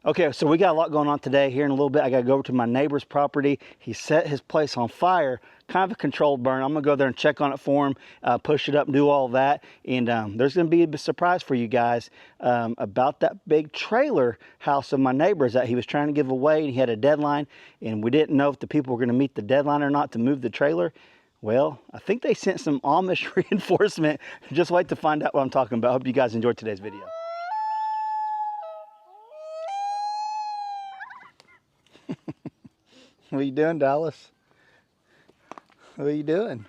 Okay, so we got a lot going on today. Here in a little bit, I gotta go over to my neighbor's property. He set his place on fire, kind of a controlled burn. I'm gonna go there and check on it for him, push it up and do all that. And there's gonna be a surprise for you guys about that big trailer house of my neighbor's that he was trying to give away. And he had a deadline, and we didn't know if the people were gonna meet the deadline or not to move the trailer. Well, I think they sent some Amish reinforcement. Just wait to find out what I'm talking about. Hope you guys enjoyed today's video. What are you doing, Dallas? What are you doing?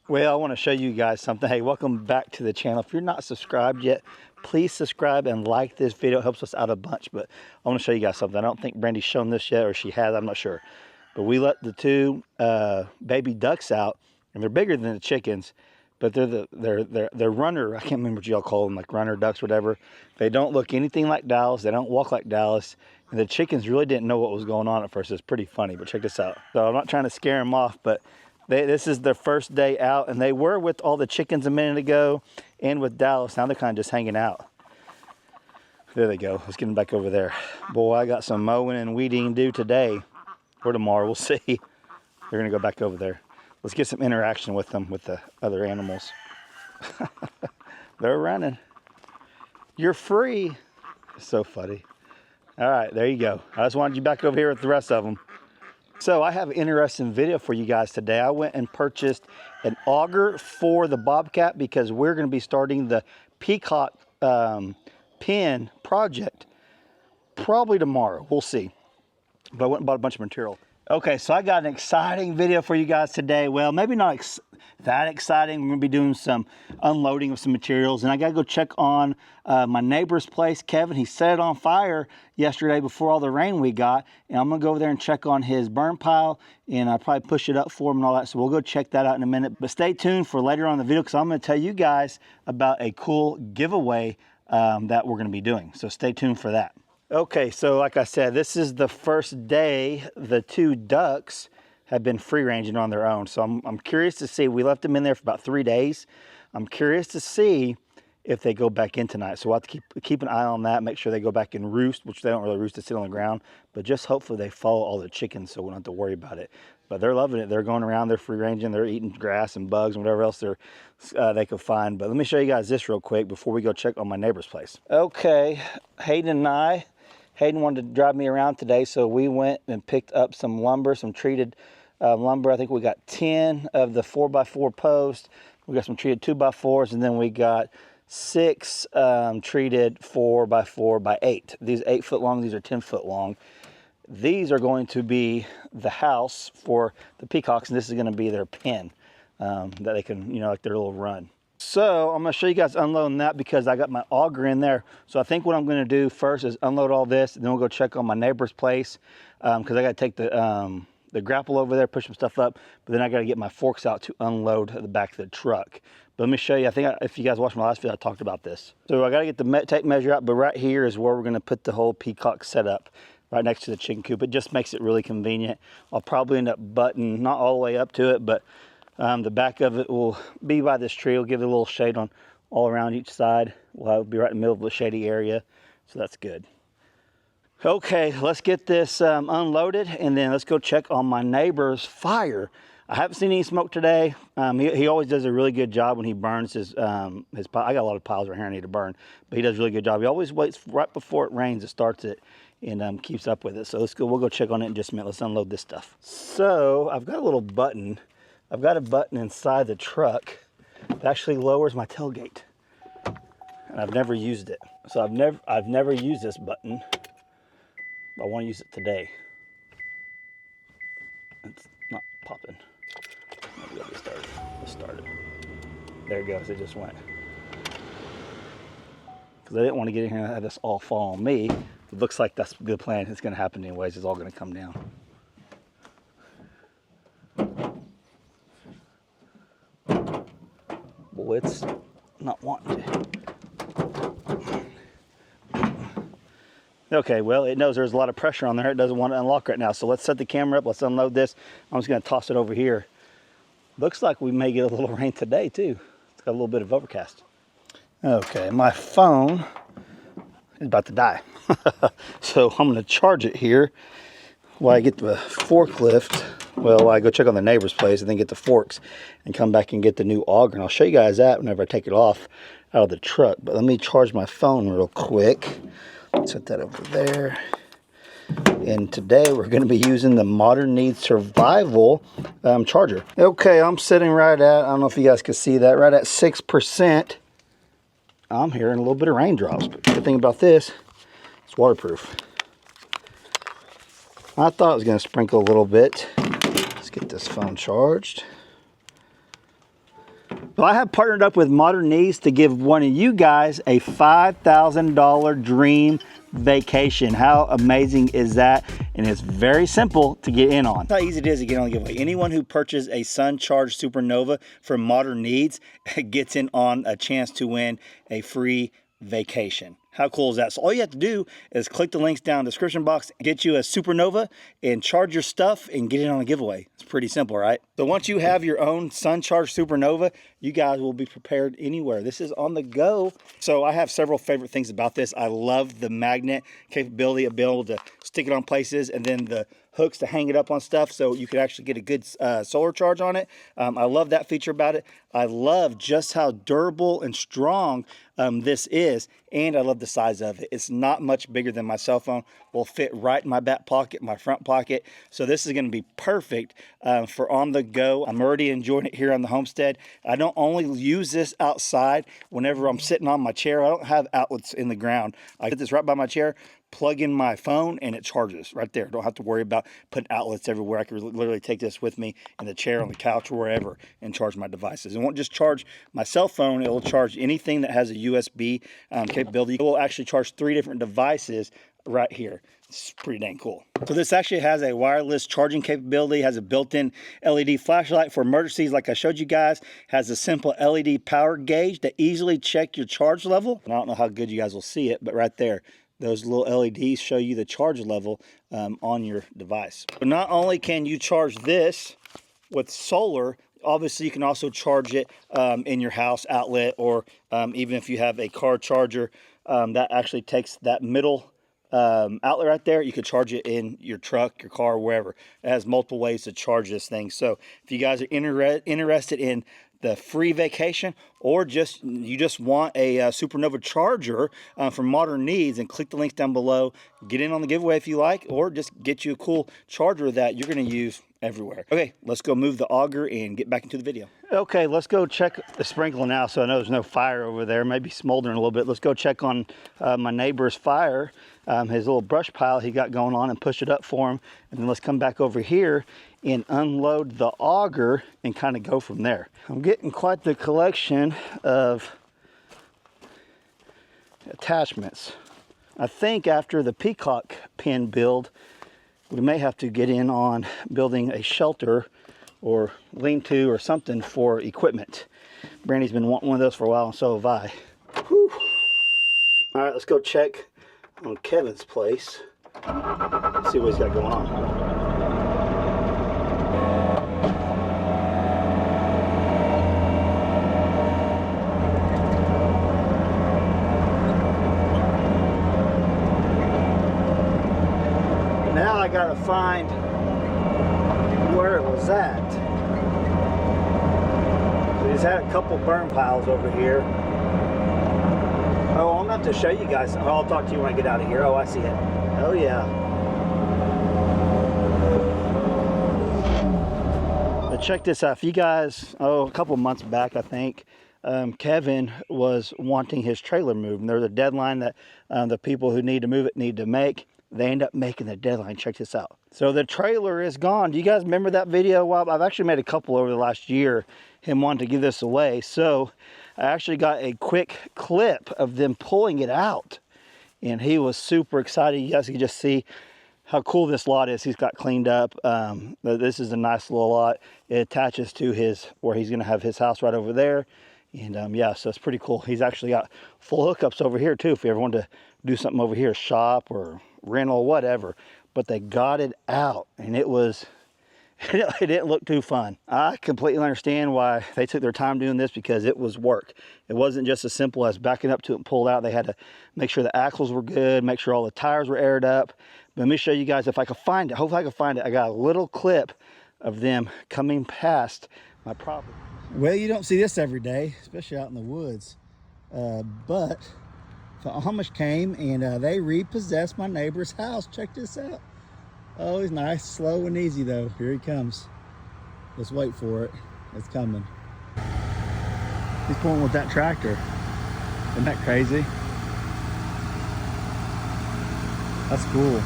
Well, I want to show you guys something. Hey, welcome back to the channel. If you're not subscribed yet, please subscribe and like this video. It helps us out a bunch. But I want to show you guys something. I don't think Brandy's shown this yet, or she has. I'm not sure. But we let the two baby ducks out, and they're bigger than the chickens. But they're runner. I can't remember what y'all call them, like runner ducks, whatever. They don't look anything like Dallas. They don't walk like Dallas. And the chickens really didn't know what was going on at first. It's pretty funny, but check this out. So I'm not trying to scare them off, but this is their first day out, and they were with all the chickens a minute ago and with Dallas. Now they're kind of just hanging out. There they go. Let's get them back over there. Boy, I got some mowing and weeding due today or tomorrow. We'll see. They're going to go back over there. Let's get some interaction with them, with the other animals. They're running. You're free. It's so funny. All right, there you go. I just wanted you back over here with the rest of them. So I have an interesting video for you guys today. I went and purchased an auger for the Bobcat because we're going to be starting the peacock pen project probably tomorrow. We'll see. But I went and bought a bunch of material. Okay, so I got an exciting video for you guys today. Well, maybe not that exciting. We're going to be doing some unloading of some materials, and I got to go check on my neighbor's place, Kevin. He set it on fire yesterday before all the rain we got, and I'm going to go over there and check on his burn pile, and I'll probably push it up for him and all that, so we'll go check that out in a minute. But stay tuned for later on in the video, because I'm going to tell you guys about a cool giveaway that we're going to be doing, so stay tuned for that. Okay, so like I said, this is the first day the two ducks have been free ranging on their own. So I'm curious to see. We left them in there for about 3 days. I'm curious to see if they go back in tonight. So we'll have to keep an eye on that, make sure they go back and roost, which they don't really roost, to sit on the ground. But just hopefully they follow all the chickens so we don't have to worry about it. But they're loving it. They're going around, they're free ranging, they're eating grass and bugs and whatever else they could find. But let me show you guys this real quick before we go check on my neighbor's place. Okay, Hayden wanted to drive me around today, so we went and picked up some lumber, some treated lumber. I think we got 10 of the 4x4 posts. We got some treated 2x4s, and then we got 6 treated 4x4x8. These 8 foot long, these are 10 foot long. These are going to be the house for the peacocks, and this is going to be their pen that they can, like their little run. So I'm going to show you guys unloading that because I got my auger in there. So I think what I'm going to do first is unload all this, and then we'll go check on my neighbor's place because I got to take the grapple over there, push some stuff up, but then I got to get my forks out to unload the back of the truck. But let me show you. I think if you guys watched my last video, I talked about this. So I got to get the tape measure out, but right here is where we're going to put the whole peacock setup, right next to the chicken coop. It just makes it really convenient. I'll probably end up butting, not all the way up to it, but the back of it will be by this tree. It'll give it a little shade on all around each side. We'll be right in the middle of the shady area, so that's good. Okay, let's get this unloaded, and then let's go check on my neighbor's fire. I haven't seen any smoke today. He always does a really good job when he burns his pile. I got a lot of piles right here I need to burn, but he does a really good job. He always waits right before it rains and starts it, and keeps up with it. So we'll go check on it in just a minute. Let's unload this stuff. So I've got a little button. I've got a button inside the truck that actually lowers my tailgate, and I've never used it. So I've never used this button. I want to use it today. It's not popping. Maybe I'll get started. Let's start it. There it goes. It just went. Because I didn't want to get in here and have this all fall on me. It looks like that's a good plan. It's going to happen anyways. It's all going to come down. Well, it's not wanting to. Okay, well, it knows there's a lot of pressure on there. It doesn't want to unlock right now. So let's set the camera up. Let's unload this. I'm just going to toss it over here. Looks like we may get a little rain today, too. It's got a little bit of overcast. Okay, my phone is about to die. So I'm going to charge it here while I get the forklift. Well, I go check on the neighbor's place and then get the forks and come back and get the new auger. And I'll show you guys that whenever I take it off out of the truck. But let me charge my phone real quick. Set that over there. And today we're going to be using the Modern Needs Survival charger. Okay, I'm sitting right at, I don't know if you guys can see that, right at 6%. I'm hearing a little bit of raindrops, but the good thing about this, it's waterproof. I thought it was going to sprinkle a little bit. Let's get this phone charged. So I have partnered up with Modern Needs to give one of you guys a $5,000 dream vacation. How amazing is that? And it's very simple to get in on. How easy it is to get on the giveaway. Anyone who purchases a SunCharge SuperNova from Modern Needs gets in on a chance to win a free vacation. How cool is that? So all you have to do is click the links down in the description box, get you a SuperNova and charge your stuff and get in on a giveaway. It's pretty simple, right? So once you have your own SunCharge SuperNova, you guys will be prepared anywhere. This is on the go. So I have several favorite things about this. I love the magnet capability of being able to stick it on places and then the hooks to hang it up on stuff so you could actually get a good solar charge on it. I love that feature about it. I love just how durable and strong this is, and I love the size of it. It's not much bigger than my cell phone. Will fit right in my back pocket, my front pocket. So this is going to be perfect for on the go. I'm already enjoying it here on the homestead. I don't only use this outside whenever I'm sitting on my chair. I don't have outlets in the ground. I get this right by my chair, plug in my phone, and it charges right there. Don't have to worry about putting outlets everywhere. I can literally take this with me in the chair, on the couch, or wherever, and charge my devices. It won't just charge my cell phone. It will charge anything that has a USB capability. It will actually charge 3 different devices right here. It's pretty dang cool. So this actually has a wireless charging capability, has a built-in LED flashlight for emergencies like I showed you guys, has a simple LED power gauge to easily check your charge level. And I don't know how good you guys will see it, but right there, those little LEDs show you the charge level on your device. But not only can you charge this with solar, obviously you can also charge it in your house outlet, or even if you have a car charger that actually takes that middle outlet right there, you could charge it in your truck, your car, wherever. It has multiple ways to charge this thing. So if you guys are interested in the free vacation, or you just want a SuperNova charger from Modern Needs, and click the links down below, get in on the giveaway if you like, or just get you a cool charger that you're going to use everywhere. Okay, let's go move the auger and get back into the video. Okay, let's go check the sprinkler now. So I know there's no fire over there, maybe smoldering a little bit. Let's go check on my neighbor's fire, his little brush pile he got going on, and push it up for him. And then let's come back over here and unload the auger and kind of go from there. I'm getting quite the collection of attachments. I think after the peacock pen build, we may have to get in on building a shelter or lean-to or something for equipment. Brandy's been wanting one of those for a while, and so have I. Whew. All right, let's go check on Kevin's place. See what he's got going on. Now I gotta find where it was at. So he's had a couple burn piles over here. Oh, I'm gonna have to show you guys. I'll talk to you when I get out of here. Oh, I see it. Oh yeah. But check this out. If you guys, a couple months back, I think, Kevin was wanting his trailer moved. And there's a deadline that the people who need to move it need to make. They end up making the deadline. Check this out. So the trailer is gone. Do you guys remember that video? Well, I've actually made a couple over the last year, him wanting to give this away. So I actually got a quick clip of them pulling it out, and he was super excited. You guys can just see how cool this lot is. He's got cleaned up. This is a nice little lot. It attaches to where he's going to have his house right over there. And yeah, so it's pretty cool. He's actually got full hookups over here too, if you ever want to do something over here, shop or rental, whatever. But they got it out, and it was it didn't look too fun. I completely understand why they took their time doing this, because it was work. It wasn't just as simple as backing up to it and pull out. They had to make sure the axles were good, make sure all the tires were aired up. But let me show you guys if I can find it. Hopefully I can find it. I got a little clip of them coming past my property. Well, you don't see this every day, especially out in the woods. But the Amish came and they repossessed my neighbor's house. Check this out. Oh, he's nice, slow and easy though. Here he comes. Let's wait for it. It's coming. He's pulling with that tractor. Isn't that crazy? That's cool.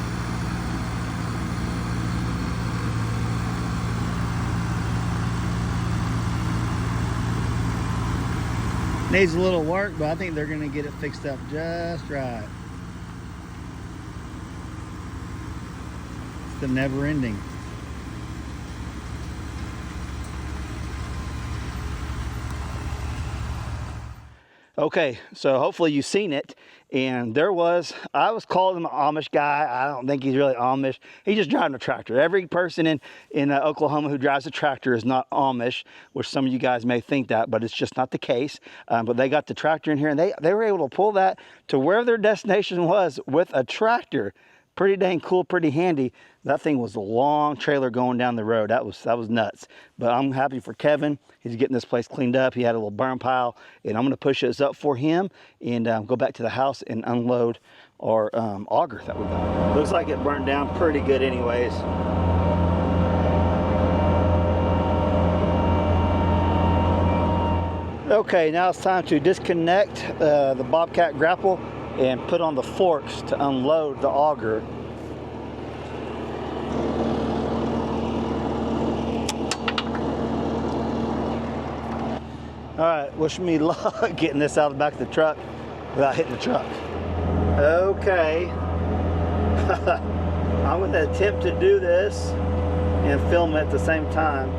Needs a little work, but I think they're gonna get it fixed up just right. It's the never ending. Okay, so hopefully you've seen it. And I was calling him an Amish guy. I don't think he's really Amish. He's just driving a tractor. Every person in Oklahoma who drives a tractor is not Amish, which some of you guys may think that, but it's just not the case. But they got the tractor in here, and they were able to pull that to where their destination was with a tractor. Pretty dang cool, pretty handy. That thing was a long trailer going down the road. That was nuts. But I'm happy for Kevin. He's getting this place cleaned up. He had a little burn pile, and I'm going to push this up for him and go back to the house and unload our auger that we got. Looks like it burned down pretty good anyways. Okay, now it's time to disconnect the Bobcat grapple and put on the forks to unload the auger. All right, wish me luck getting this out of the back of the truck without hitting the truck. Okay. I'm going to attempt to do this and film it at the same time.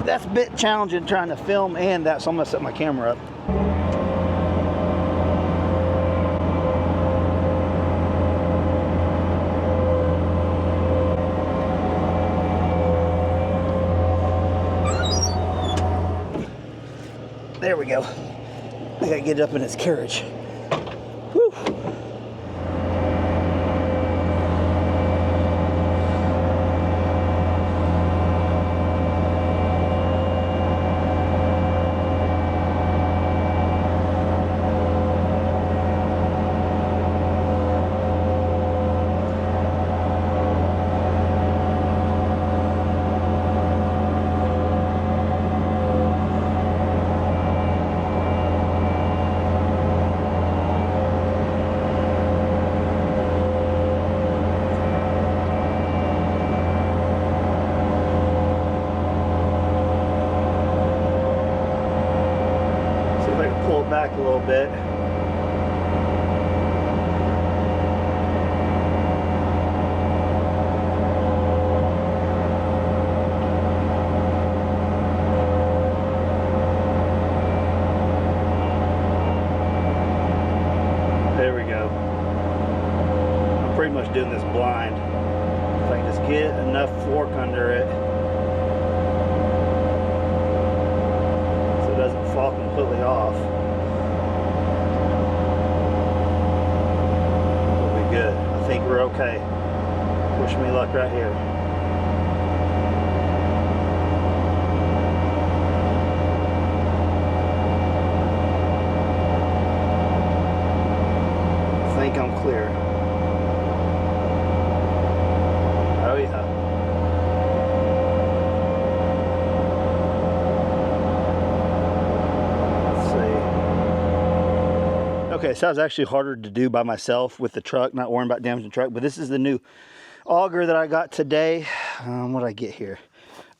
That's a bit challenging trying to film and that, so I'm gonna set my camera up. There we go. I gotta get it up in its carriage. Whew. Back a little bit. There we go. I'm pretty much doing this blind. If I can just get enough fork under it so it doesn't fall completely off. Good. I think we're okay. Wish me luck right here. I think I'm clear. Oh yeah. Okay, so that was actually harder to do by myself with the truck, not worrying about damaging the truck. But this is the new auger that I got today. What did I get here?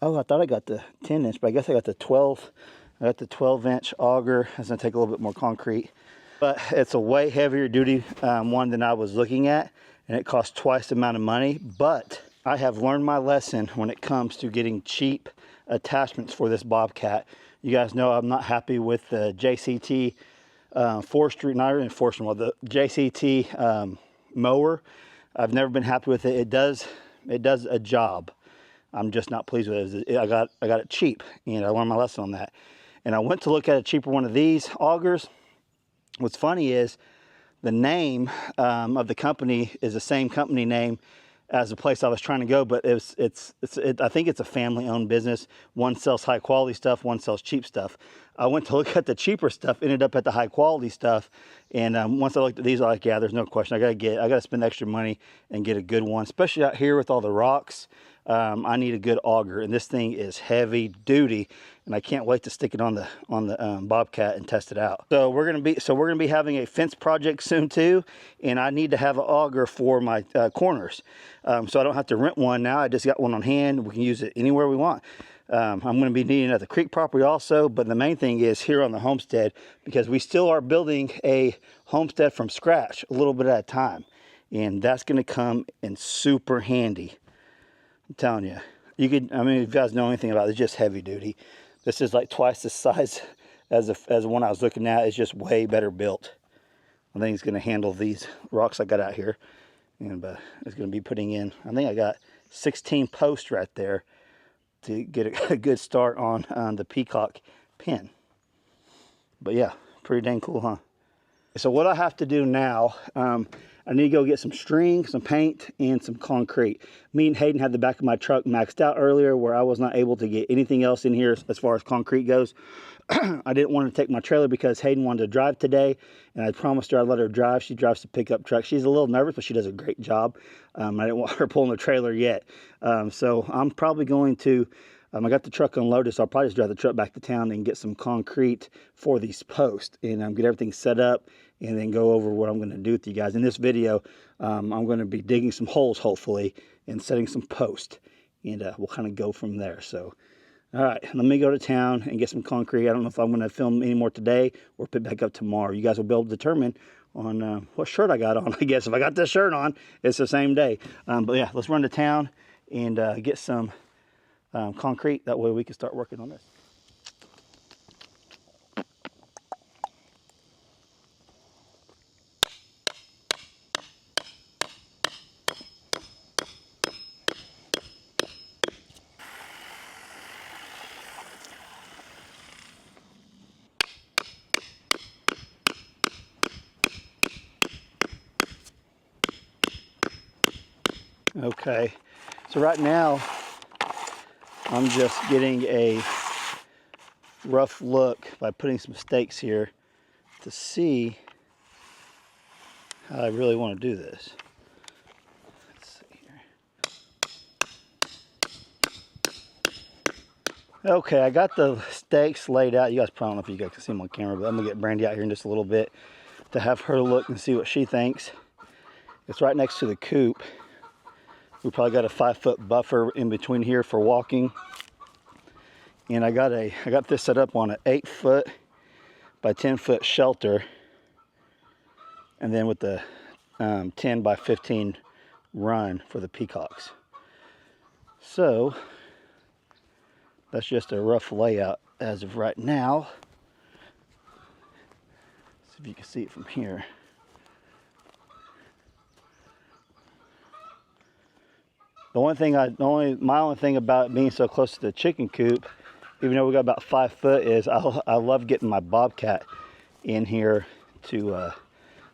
Oh, I thought I got the 10-inch, but I guess I got the 12. I got the 12-inch auger. It's gonna take a little bit more concrete, but it's a way heavier duty one than I was looking at, and it costs twice the amount of money. But I have learned my lesson when it comes to getting cheap attachments for this Bobcat. You guys know I'm not happy with the JCT forestry, not even forestry, well, the JCT mower. I've never been happy with it. It does a job. I'm just not pleased with it. I got it cheap, and I learned my lesson on that. And I went to look at a cheaper one of these augers. What's funny is the name of the company is the same company name as the place I was trying to go, but I think it's a family-owned business. One sells high-quality stuff, one sells cheap stuff. I went to look at the cheaper stuff, ended up at the high-quality stuff, and once I looked at these, I was like, yeah, there's no question. I gotta spend extra money and get a good one, especially out here with all the rocks. I need a good auger, and this thing is heavy duty, and I can't wait to stick it on the Bobcat and test it out. So we're gonna be having a fence project soon too, and I need to have an auger for my corners, so I don't have to rent one now. I just got one on hand. We can use it anywhere we want. I'm going to be needing it at the creek property also, but the main thing is here on the homestead, because we still are building a homestead from scratch, a little bit at a time, and that's going to come in super handy. I'm telling you, I mean, if you guys know anything about it, it's just heavy duty. This is like twice the size as the one I was looking at. It's just way better built. I think it's going to handle these rocks I got out here, and it's going to be putting in, I think I got 16 posts right there to get a good start on the peacock pin. But yeah, pretty dang cool, huh? So what I have to do now, I need to go get some string, some paint, and some concrete. Me and Hayden had the back of my truck maxed out earlier where I was not able to get anything else in here as far as concrete goes. I didn't want to take my trailer because Hayden wanted to drive today, and I promised her I'd let her drive. She drives the pickup truck. She's a little nervous, but she does a great job. I didn't want her pulling the trailer yet. So I'm probably going to, I got the truck unloaded, so I'll probably just drive the truck back to town and get some concrete for these posts, and get everything set up, and then go over what I'm going to do with you guys. In this video, I'm going to be digging some holes, hopefully, and setting some posts, and we'll kind of go from there. So, all right, let me go to town and get some concrete. I don't know if I'm going to film any more today or pick back up tomorrow. You guys will be able to determine on what shirt I got on. I guess if I got this shirt on, it's the same day. But yeah, let's run to town and get some concrete. That way we can start working on this. Okay, so right now I'm just getting a rough look by putting some stakes here to see how I really want to do this. Let's see here. Okay, I got the stakes laid out. You guys probably don't know if you guys can see them on camera, but I'm gonna get Brandy out here in just a little bit to have her look and see what she thinks. It's right next to the coop. We probably got a 5-foot buffer in between here for walking. And I got this set up on an 8-foot by 10-foot shelter. And then with the 10 by 15 run for the peacocks. So that's just a rough layout as of right now. See if you can see it from here. My only thing about being so close to the chicken coop, even though we got about 5 foot, is I love getting my Bobcat in here to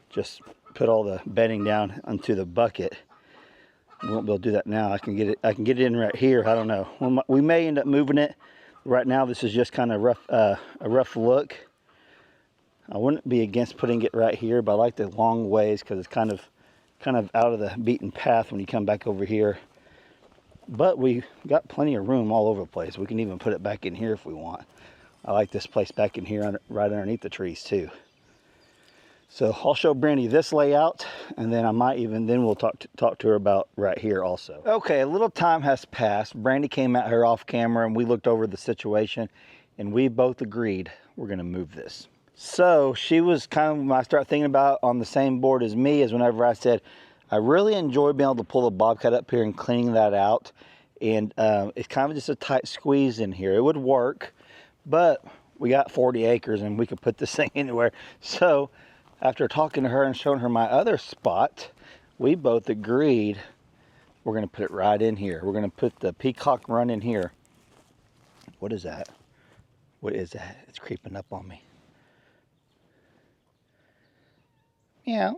just put all the bedding down onto the bucket. We won't be able to do that now. I can get it in right here. I don't know. We may end up moving it. Right now, this is just kind of a rough look. I wouldn't be against putting it right here, but I like the long ways because it's kind of out of the beaten path when you come back over here. But we got plenty of room all over the place. We can even put it back in here if we want. I like this place back in here right underneath the trees too. So I'll show Brandy this layout, and then we'll talk to her about right here also. Okay, a little time has passed. Brandy came out here off camera and we looked over the situation, and we both agreed we're gonna move this. So she was kind of, when I start thinking about on the same board as me, as whenever I said, I really enjoy being able to pull the bobcat up here and cleaning that out. And it's kind of just a tight squeeze in here. It would work, but we got 40 acres and we could put this thing anywhere. So after talking to her and showing her my other spot, we both agreed we're going to put it right in here. We're going to put the peacock run in here. What is that? What is that? It's creeping up on me. Yeah.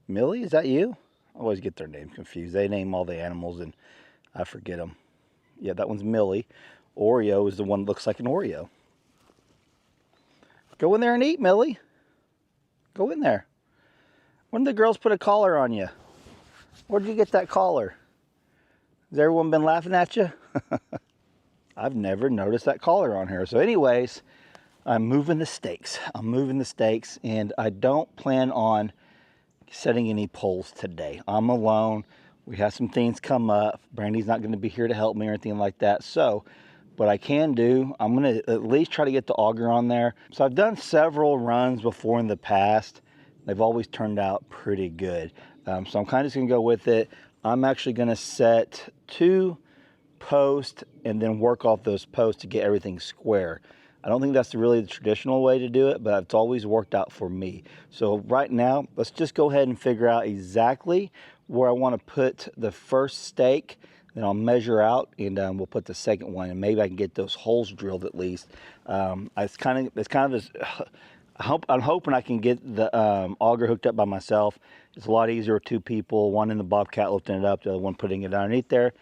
Millie, is that you? I always get their names confused. They name all the animals and I forget them. Yeah, that one's Millie. Oreo is the one that looks like an Oreo. Go in there and eat, Millie. Go in there. When did the girls put a collar on you? Where did you get that collar? Has everyone been laughing at you? I've never noticed that collar on her. So anyways, I'm moving the stakes. I'm moving the stakes, and I don't plan on setting any poles today. I'm alone. We have some things come up. Brandy's not going to be here to help me or anything like that. So what I can do, I'm going to at least try to get the auger on there. So I've done several runs before in the past. They've always turned out pretty good. So I'm kind of just going to go with it. I'm actually going to set 2 posts and then work off those posts to get everything square. I don't think that's really the traditional way to do it, but it's always worked out for me. So right now, let's just go ahead and figure out exactly where I want to put the first stake. Then I'll measure out and we'll put the second one, and maybe I can get those holes drilled at least. It's kind of this. I'm hoping I can get the auger hooked up by myself. It's a lot easier with 2 people, one in the bobcat lifting it up, the other one putting it underneath there.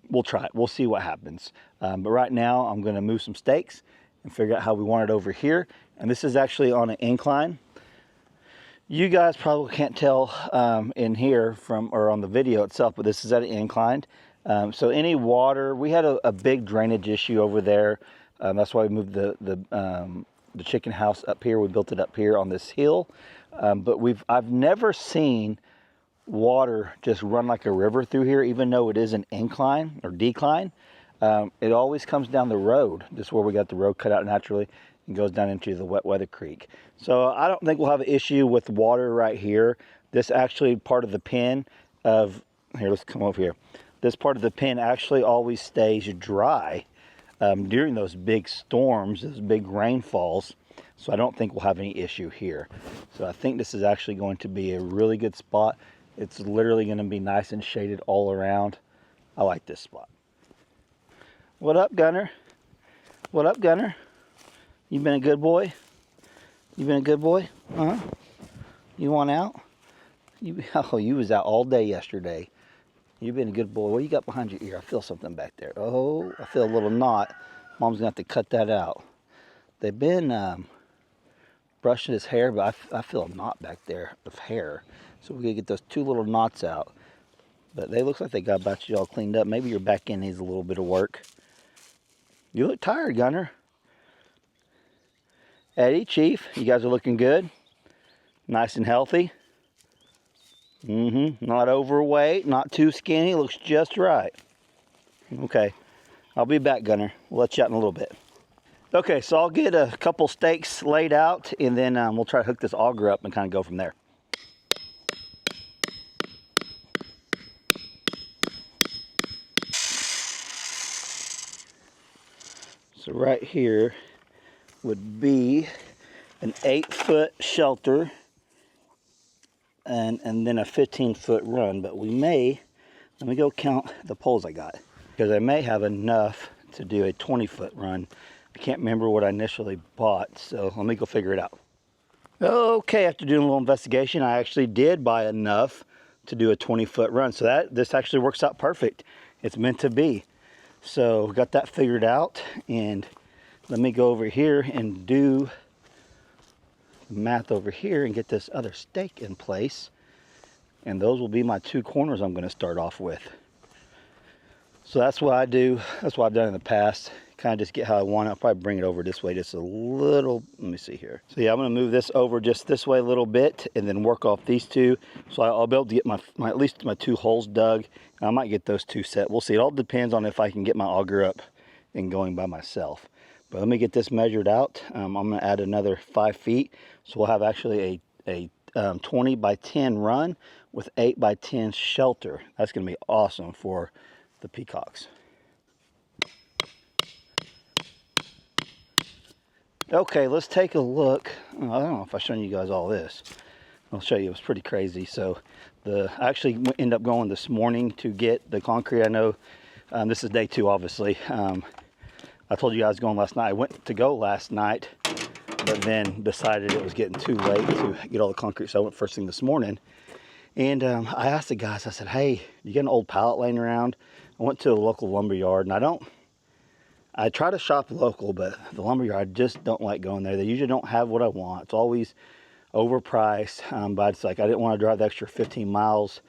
We'll try it. We'll see what happens. But right now, I'm going to move some stakes and figure out how we want it over here. And this is actually on an incline. You guys probably can't tell in here or on the video itself, but this is at an incline. So any water, we had a big drainage issue over there. That's why we moved the chicken house up here. We built it up here on this hill. But I've never seen water just run like a river through here, even though it is an incline or decline. It always comes down the road, just where we got the road cut out naturally, and goes down into the wet weather creek. So I don't think we'll have an issue with water right here. This actually part of the pen of, here, let's come over here. This part of the pen actually always stays dry during those big storms, those big rainfalls. So I don't think we'll have any issue here. So I think this is actually going to be a really good spot. It's literally going to be nice and shaded all around. I like this spot. What up, Gunner? What up, Gunner? You been a good boy? You been a good boy? Huh? You want out? You was out all day yesterday. You've been a good boy. What you got behind your ear? I feel something back there. Oh, I feel a little knot. Mom's gonna have to cut that out. They've been brushing his hair, but I feel a knot back there of hair. So we're gonna get those 2 little knots out. But they look like they got about you all cleaned up. Maybe your back end needs a little bit of work. You look tired, Gunner. Eddie, Chief, you guys are looking good. Nice and healthy. Not overweight, not too skinny. Looks just right. Okay, I'll be back, Gunner. We'll let you out in a little bit. Okay, so I'll get a couple stakes laid out, and then we'll try to hook this auger up and kind of go from there. So right here would be an 8-foot shelter and then a 15-foot run. But we may, let me go count the poles I got, because I may have enough to do a 20-foot run. I can't remember what I initially bought, so let me go figure it out. Okay, after doing a little investigation, I actually did buy enough to do a 20-foot run. So this actually works out perfect. It's meant to be. So got that figured out, and let me go over here and do the math over here and get this other stake in place. And those will be my 2 corners I'm going to start off with. So that's what I do. That's what I've done in the past. Kind of just get how I want it. I'll probably bring it over this way just a little. Let me see here. So yeah, I'm going to move this over just this way a little bit and then work off these 2. So I'll be able to get my at least my 2 holes dug. I might get those 2 set. We'll see. It all depends on if I can get my auger up and going by myself. But let me get this measured out. I'm gonna add another 5 feet. So we'll have actually a 20 by 10 run with 8 by 10 shelter. That's gonna be awesome for the peacocks. Okay, let's take a look. I don't know if I've shown you guys all this. I'll show you. It was pretty crazy. So I actually ended up going this morning to get the concrete. I know this is day 2, obviously. I told you guys going last night. I went to go last night, but then decided it was getting too late to get all the concrete. So I went first thing this morning. And I asked the guys, I said, hey, you got an old pallet laying around? I went to a local lumber yard, and I try to shop local, but the lumber yard, I just don't like going there. They usually don't have what I want. It's always overpriced, but it's like I didn't want to drive the extra 15 miles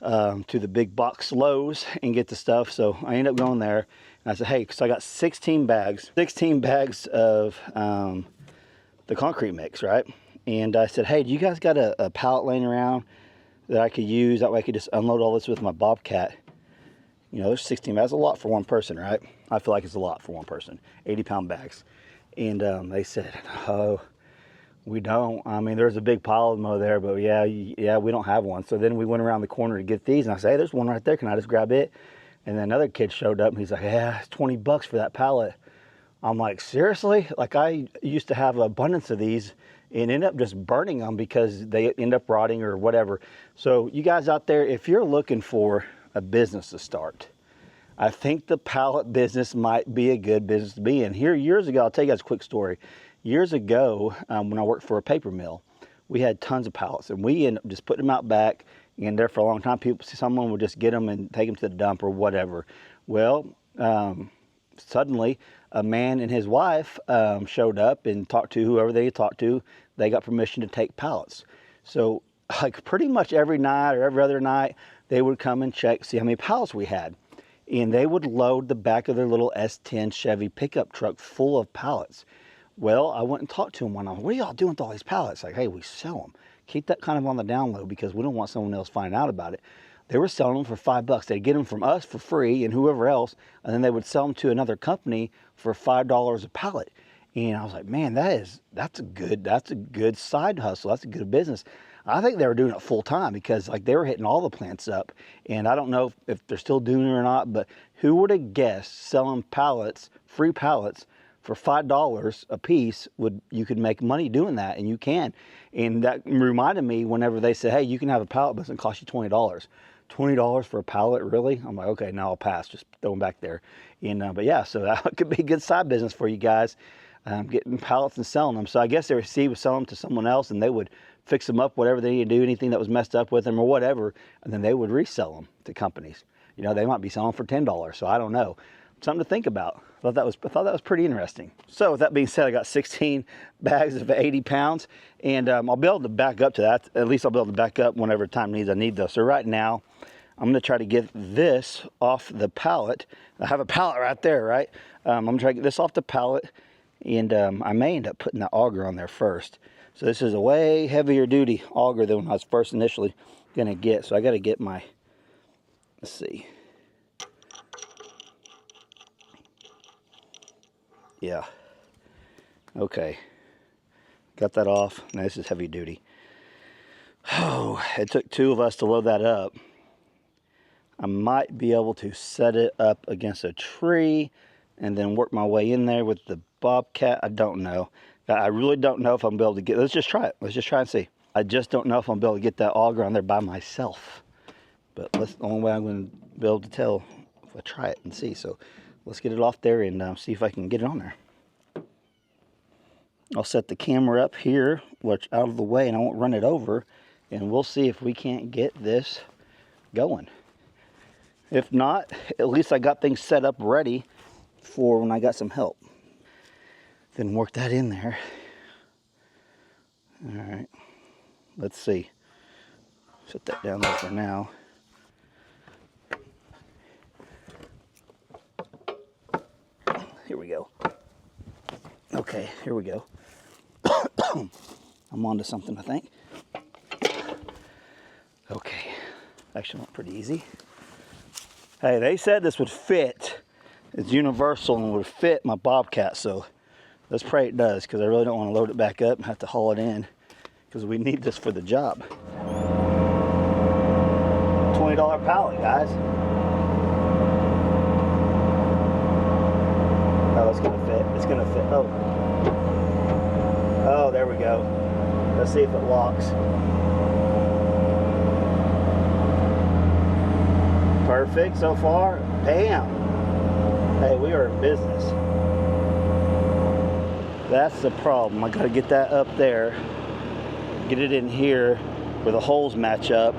to the big box Lowe's and get the stuff. So I ended up going there, and I said, hey, so I got 16 bags of the concrete mix, right? And I said, hey, do you guys got a pallet laying around that I could use? That way I could just unload all this with my Bobcat. You know, there's 16 bags. That's a lot for one person, right? I feel like it's a lot for one person. 80-pound bags. And they said, oh, we don't. I mean, there's a big pile of them over there, but yeah, we don't have one. So then we went around the corner to get these, and I said, hey, there's one right there. Can I just grab it? And then another kid showed up, and he's like, yeah, it's 20 bucks for that pallet. I'm like, seriously? Like, I used to have an abundance of these and end up just burning them because they end up rotting or whatever. So you guys out there, if you're looking for a business to start, I think the pallet business might be a good business to be in. Here, years ago, I'll tell you guys a quick story. Years ago, when I worked for a paper mill, we had tons of pallets, and we ended up just putting them out back, and there for a long time, someone would just get them and take them to the dump or whatever. Well, suddenly, a man and his wife showed up and talked to whoever they talked to. They got permission to take pallets. So, like pretty much every night or every other night, they would come and check, see how many pallets we had. And they would load the back of their little S10 Chevy pickup truck full of pallets. Well, I went and talked to them one night. What are y'all doing with all these pallets? Like, hey, we sell them. Keep that kind of on the down low because we don't want someone else finding out about it. They were selling them for $5. They'd get them from us for free and whoever else, and then they would sell them to another company for $5 a pallet. And I was like, man, that's a good side hustle. That's a good business. I think they were doing it full time because like they were hitting all the plants up. And I don't know if they're still doing it or not, but who would have guessed selling pallets, free pallets, for $5 a piece, you could make money doing that, and you can. And that reminded me whenever they said, hey, you can have a pallet, but it's gonna cost you $20. $20 for a pallet, really? I'm like, okay, now I'll pass, just throw them back there. And but yeah, so that could be a good side business for you guys, getting pallets and selling them. So I guess they would sell them to someone else, and they would fix them up, whatever they need to do, anything that was messed up with them or whatever, and then they would resell them to companies. You know, they might be selling for $10, so I don't know. Something to think about. I thought that was pretty interesting. So with that being said, I got 16 bags of 80 pounds, and I'll be able to back up to that. At least I'll be able to back up whenever time needs. I need those. So right now, I'm going to try to get this off the pallet. I have a pallet right there, right? I'm going to try to get this off the pallet, and I may end up putting that auger on there first. So this is a way heavier duty auger than when I was first initially going to get. So I got to get my, let's see. Yeah. Okay. Got that off. Now this is heavy duty. Oh, it took 2 of us to load that up. I might be able to set it up against a tree and then work my way in there with the Bobcat. I don't know. I really don't know if I'm able to get, let's just try it. Let's just try and see. I just don't know if I'm able to get that auger on there by myself. But that's the only way I'm going to be able to tell if I try it and see. So let's get it off there and see if I can get it on there. I'll set the camera up here, which out of the way, and I won't run it over. And we'll see if we can't get this going. If not, at least I got things set up ready for when I got some help. Then work that in there. All right, let's see. Set that down there for now. Here we go. Okay, here we go. I'm onto something, I think. Okay, actually went pretty easy. Hey, they said this would fit it's universal and would fit my Bobcat. So let's pray it does, because I really don't want to load it back up and have to haul it in, because we need this for the job. $20 pallet, guys. Oh, it's gonna fit. It's gonna fit. Oh, there we go. Let's see if it locks. Perfect so far. Bam. Hey, we are in business. That's the problem. I gotta get that up there, get it in here where the holes match up.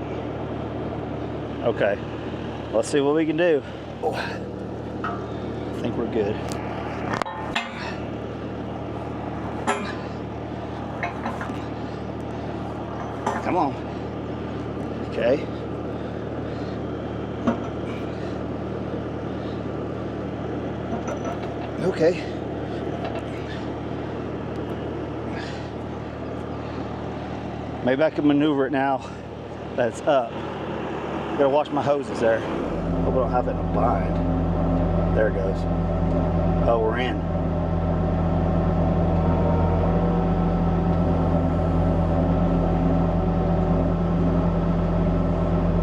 Okay, let's see what we can do. Oh, I think we're good. Come on. Okay. Okay. Maybe I can maneuver it now that it's up. Gotta wash my hoses there. Hope I don't have it in a bind. There it goes. Oh, we're in.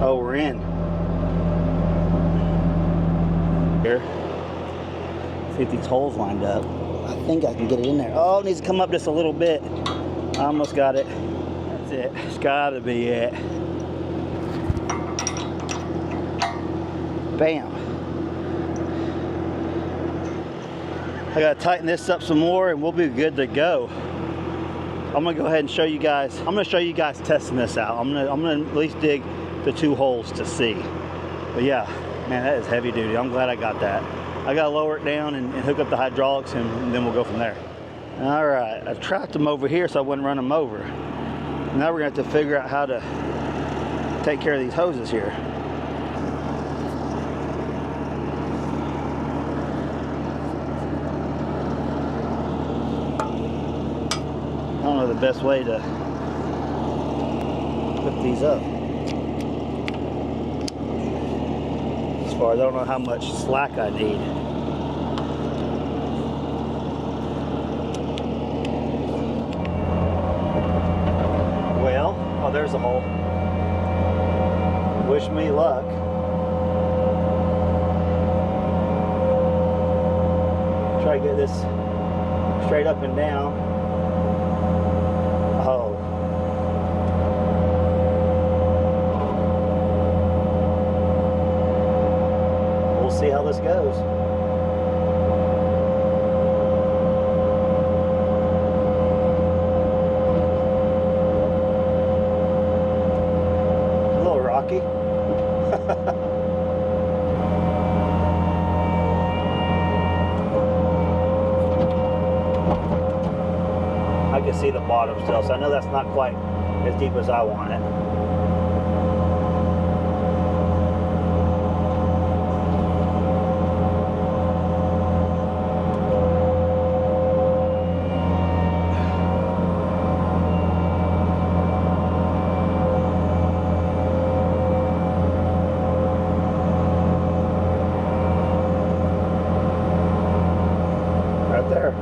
Oh, we're in. Here. See if these holes lined up. I think I can get it in there. Oh, it needs to come up just a little bit. I almost got it. That's it. It's gotta be it. Bam. I gotta tighten this up some more and we'll be good to go. I'm gonna go ahead and show you guys. I'm gonna show you guys testing this out. I'm gonna at least dig the 2 holes to see. But yeah, man, that is heavy duty. I'm glad I got that. I gotta lower it down and hook up the hydraulics and then we'll go from there. All right, I've trapped them over here so I wouldn't run them over. Now we're gonna have to figure out how to take care of these hoses here. I don't know the best way to hook these up. As far as I don't know how much slack I need. Well, oh, there's a hole. Wish me luck. Try to get this straight up and down. Oh. We'll see how this goes. A little rocky. I can see the bottom still, so I know that's not quite as deep as I want it. Right there.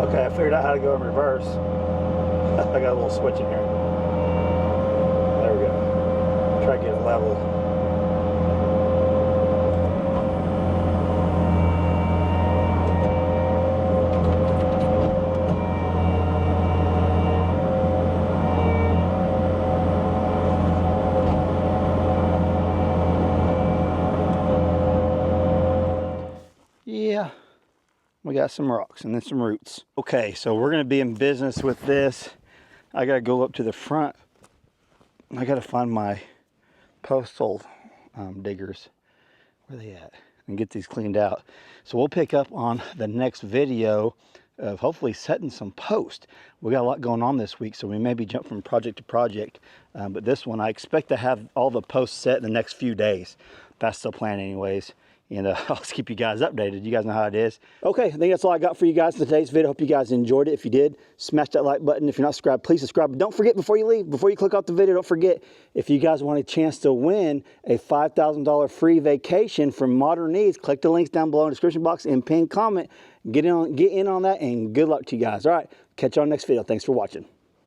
Okay, I figured out how to go in reverse. I got a little switch in here. There we go. Try to get it level. Yeah. We got some rocks and then some roots. Okay, so we're gonna be in business with this. I gotta go up to the front. I gotta find my postal diggers. Where are they at? And get these cleaned out. So we'll pick up on the next video of hopefully setting some posts. We got a lot going on this week, so we maybe jump from project to project. But this one, I expect to have all the posts set in the next few days. That's the plan anyways. and I'll just keep you guys updated. You guys know how it is. Okay, I think that's all I got for you guys in today's video. Hope you guys enjoyed it. If you did, smash that like button. If you're not subscribed, please subscribe. But don't forget, before you leave, before you click off the video, don't forget, if you guys want a chance to win a $5,000 free vacation from Modern Needs, click the links down below in the description box and pin comment. Get in on that, and good luck to you guys. All right, catch you on the next video. Thanks for watching.